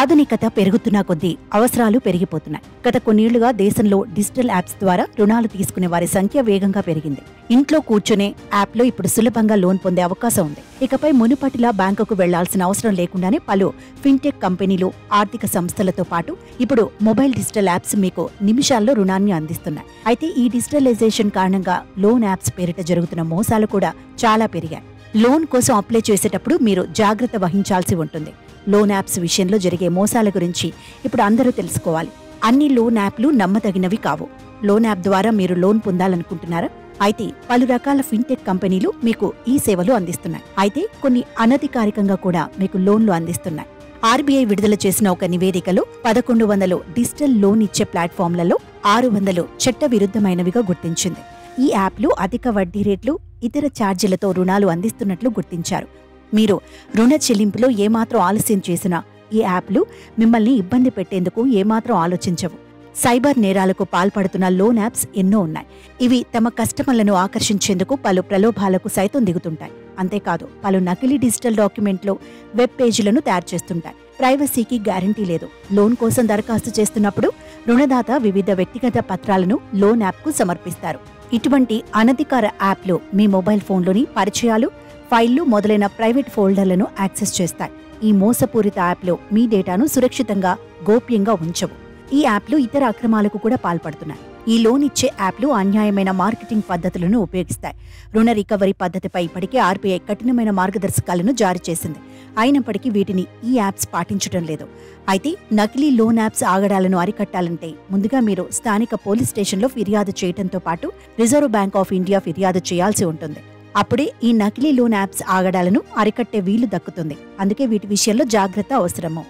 ఆధునికత పెరుగుతున్న కొద్దీ అవసరాలు పెరిగిపోతున్నాయి. గత కొన్నేళ్లుగా దేశంలో డిజిటల్ యాప్స్ ద్వారా రుణాలు తీసుకునే వారి సంఖ్య వేగంగా పెరిగింది. ఇంట్లో కూర్చునే యాప్లో ఇప్పుడు సులభంగా లోన్ పొందే అవకాశం ఉంది. ఇకపై మునుపటిలా బ్యాంకుకు వెళ్లాల్సిన అవసరం లేకుండానే పలు ఫిన్టెక్ కంపెనీలు, ఆర్థిక సంస్థలతో పాటు ఇప్పుడు మొబైల్ డిజిటల్ యాప్స్ మీకు నిమిషాల్లో రుణాన్ని అందిస్తున్నాయి. అయితే ఈ డిజిటలైజేషన్ కారణంగా లోన్ యాప్స్ పేరిట జరుగుతున్న మోసాలు కూడా చాలా పెరిగాయి. లోన్ కోసం అప్లై చేసేటప్పుడు మీరు జాగ్రత్త వహించాల్సి ఉంటుంది. లోన్ యాప్స్ విషయంలో జరిగే మోసాల గురించి ఇప్పుడు అందరూ తెలుసుకోవాలి. అన్ని లోన్ యాప్లు నమ్మదగినవి కావు. లోన్ యాప్ ద్వారా మీరు లోన్ పొందాలనుకుంటున్నారా? అయితే పలు రకాల ఫిన్టెక్ కంపెనీలు మీకు ఈ సేవలు అందిస్తున్నాయి. అయితే కొన్ని అనధికారికంగా కూడా మీకు లోన్లు అందిస్తున్నాయి. ఆర్బీఐ విడుదల చేసిన ఒక నివేదికలో 1100 డిజిటల్ లోన్ ఇచ్చే ప్లాట్ఫామ్లలో 600 చట్ట విరుద్ధమైనవిగా గుర్తించింది. ఈ యాప్లు అధిక వడ్డీ రేట్లు, ఇతర ఛార్జీలతో రుణాలు అందిస్తున్నట్లు గుర్తించారు. మీరు రుణ చెల్లింపులో ఏమాత్రం ఆలస్యం చేసినా ఈ యాప్లు మిమ్మల్ని ఇబ్బంది పెట్టేందుకు ఏమాత్రం ఆలోచించవు. సైబర్ నేరాలకు పాల్పడుతున్న లోన్ యాప్స్ ఎన్నో ఉన్నాయి. ఇవి తమ కస్టమర్లను ఆకర్షించేందుకు పలు ప్రలోభాలకు సైతం దిగుతుంటాయి. అంతేకాదు పలు నకిలీ డిజిటల్ డాక్యుమెంట్లు, వెబ్ పేజీలను తయారు చేస్తుంటాయి. ప్రైవసీకి గ్యారంటీ లేదు. లోన్ కోసం దరఖాస్తు చేస్తున్నప్పుడు రుణదాత వివిధ వ్యక్తిగత పత్రాలను లోన్ యాప్కు సమర్పిస్తారు. ఇటువంటి అనధికార యాప్లు మీ మొబైల్ ఫోన్లోని పరిచయాలు, ఫైళ్లు మొదలైన ప్రైవేట్ ఫోల్డర్లను యాక్సెస్ చేస్తాయి. ఈ మోసపూరిత యాప్లు మీ డేటాను సురక్షితంగా, గోప్యంగా ఉంచవు. ఈ యాప్లు ఇతర అక్రమాలకు కూడా పాల్పడుతున్నాయి. ఈ లోన్ ఇచ్చే యాప్లు అన్యాయమైన మార్కెటింగ్ పద్ధతులను ఉపయోగిస్తాయి. రుణ రికవరీ పద్ధతిపై ఇప్పటికే ఆర్బీఐ కఠినమైన మార్గదర్శకాలను జారీ చేసింది. అయినప్పటికీ వీటిని ఈ యాప్స్ పాటించడం లేదు. అయితే నకిలీ లోన్ యాప్స్ ఆగడాలను అరికట్టాలంటే ముందుగా మీరు స్థానిక పోలీస్ స్టేషన్లో ఫిర్యాదు చేయడంతో పాటు రిజర్వ్ బ్యాంక్ ఆఫ్ ఇండియా ఫిర్యాదు చేయాల్సి ఉంటుంది. అప్పుడే ఈ నకిలీ లోన్ యాప్స్ ఆగడాలను అరికట్టే వీలు దక్కుతుంది. అందుకే వీటి విషయంలో జాగ్రత్త అవసరము.